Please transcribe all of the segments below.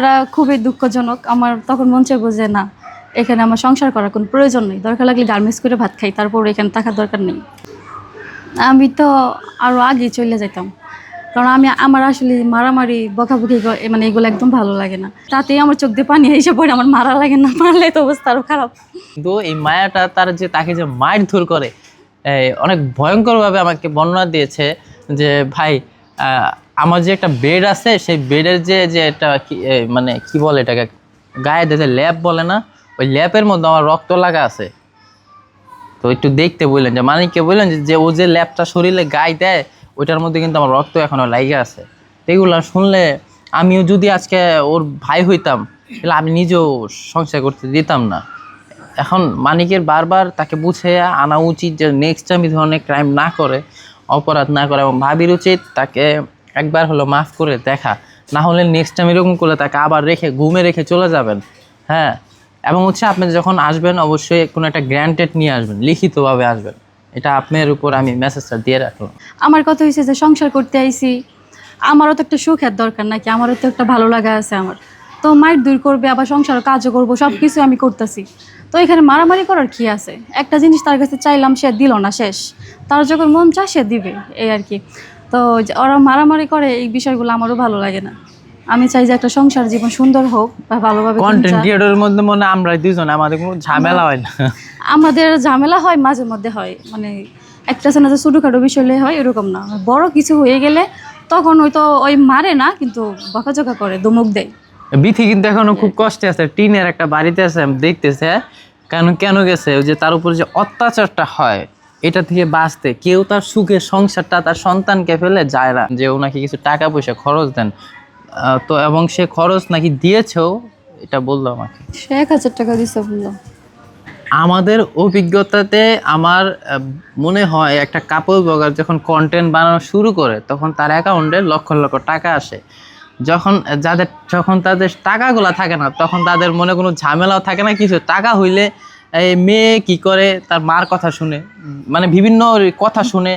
এটা খুবই দুঃখজনক। আমার তখন মন চাইবো যে না, এখানে আমার সংসার করার কোনো প্রয়োজন নেই, দরকার লাগলে গার্মেন্টস করে ভাত খাই, তারপর এখানে থাকার দরকার নেই। আমি তো আরও আগেই চলে যেতাম, কারণ আমার আসলে মারামারি বকাবকি মানে এগুলো একদম ভালো লাগে না। তাতেই আমার চোখ দিয়ে পানি এসে পড়ে, আমার মারা লাগে না, মারলে তো অবস্থা আরও খারাপ। কিন্তু এই মায়াটা তাকে যে মারধর করে অনেক ভয়ঙ্করভাবে আমাকে বর্ণনা দিয়েছে যে ভাই আমার যে একটা বেড আছে, সেই বেডের যে একটা মানে কি বলে এটাকে, গায়ে যে ল্যাপ বলে না, ওই ল্যাপের মধ্যে আমার রক্ত লাগা আছে। তো একটু দেখতে বললেন যে মানিককে বললেন যে ও যে ল্যাপটা শরীরে গায়ে দেয়, ওইটার মধ্যে কিন্তু আমার রক্ত এখনো লাইগা আছে। তো এগুলো শুনলে আমিও যদি আজকে ওর ভাই হইতাম, তাহলে আমি নিজেও সংসার করতে দিতাম না। এখন মানিকের বারবার তাকে বুঝে আনা উচিত যে নেক্সট টাইম এই ধরনের ক্রাইম না করে, অপরাধ না করে, এবং ভাবির উচিত তাকে একবার হলো মাফ করে দেখা, না হলে নেক্সট টাইম এরকম করলে তাকে আবার ঘুমে রেখে চলে যাবেন। হ্যাঁ, এবং আপনি যখন আসবেন অবশ্যই কোনো একটা গ্র্যান্টেড নিয়ে আসবেন, লিখিতভাবে আসবেন। এটা আপনার উপর আমি মেসেজটা দিয়ে রাখলাম। আমার কথা হয়েছে যে সংসার করতে আইছি, আমারও তো একটা সুখের দরকার নাকি, আমারও তো একটা ভালো লাগা আছে। আমার তো মায়ের দূর করবে, আবার সংসারও কাজও করবো, সব কিছু আমি করতেছি। তো এখানে মারামারি করার কি আছে? একটা জিনিস তার কাছে চাইলাম, সে দিল না, শেষ। তার যখন মন চায় সে দিবে, এই আর কি। তো ওরা মারামারি করে, এই বিষয়গুলো আমারও ভালো লাগে না। আমি চাই যে একটা সংসার জীবন সুন্দর হোক বা ভালোভাবে কন্টেন্ট ক্রিয়েটরের মধ্যে মনে হয় আমরা দুজন, আমাদের কোনো ঝামেলা হয় না। আমাদের ঝামেলা হয় মাঝে মধ্যে হয়, মানে একটা আছে না যে ছোটোখাটো বিষয় হয়, এরকম না। বড় কিছু হয়ে গেলে তখন হয়তো ওই মারে না, কিন্তু বকাঝকা করে, ধমক দেয়। বিথি কিন্তু এখনো খুব কষ্টে আছে, টিনের একটা বাড়িতে আছে, দেখতেছে কেন গেছে, ওই যে তার উপর যে অত্যাচারটা হয়, এটা থেকে বাঁচতে কেউ তার সুখের সংসারটা তার সন্তানকে ফেলে যায় না। যে ওনাকে কিছু টাকা পয়সা খরচ দেন, তো এবং সে খরচ নাকি দিয়েছেও, এটা বললো আমাকে। সে 1,000 টাকা দিচ্ছে বললো। আমাদের অভিজ্ঞতাতে আমার মনে হয় একটা কাপল ব্লগার যখন কন্টেন্ট বানানো শুরু করে, তখন তার অ্যাকাউন্টে লক্ষ লক্ষ টাকা আসে। যখন তাদের টাকাগুলো থাকে না, তখন তাদের মনে কোনো ঝামেলাও থাকে না কিছু। টাকা হইলে এই মেয়ে কি করে, তার মার কথা শুনে, মানে বিভিন্ন কথা শুনে,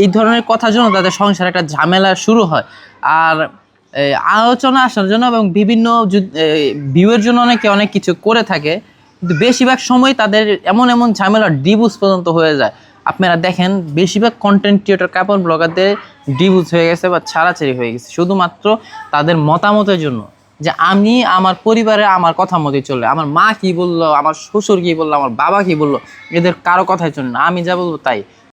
এই ধরনের কথার জন্য তাদের সংসারে একটা ঝামেলা শুরু হয়। আর আলোচনা আসার জন্য এবং বিভিন্ন ভিউয়ের জন্য অনেকে অনেক কিছু করে থাকে, কিন্তু বেশিরভাগ সময় তাদের এমন এমন ঝামেলা ডিভোর্স পর্যন্ত হয়ে যায়। আপনারা দেখেন বেশিরভাগ কন্টেন্ট ক্রিয়েটর কাপল ব্লগারদের ডিভোর্স হয়ে গেছে বা ছাড়াছাড়ি হয়ে গেছে, শুধুমাত্র তাদের মতামতের জন্য। যে আমি আমার পরিবারে আমার কথা মতোই চলে, আমার মা কি বললো, আমার শ্বশুর কি বললো, আমার বাবা কি বললো, এদের কারো কথাই চলে না, আমি যা বলবো তাই।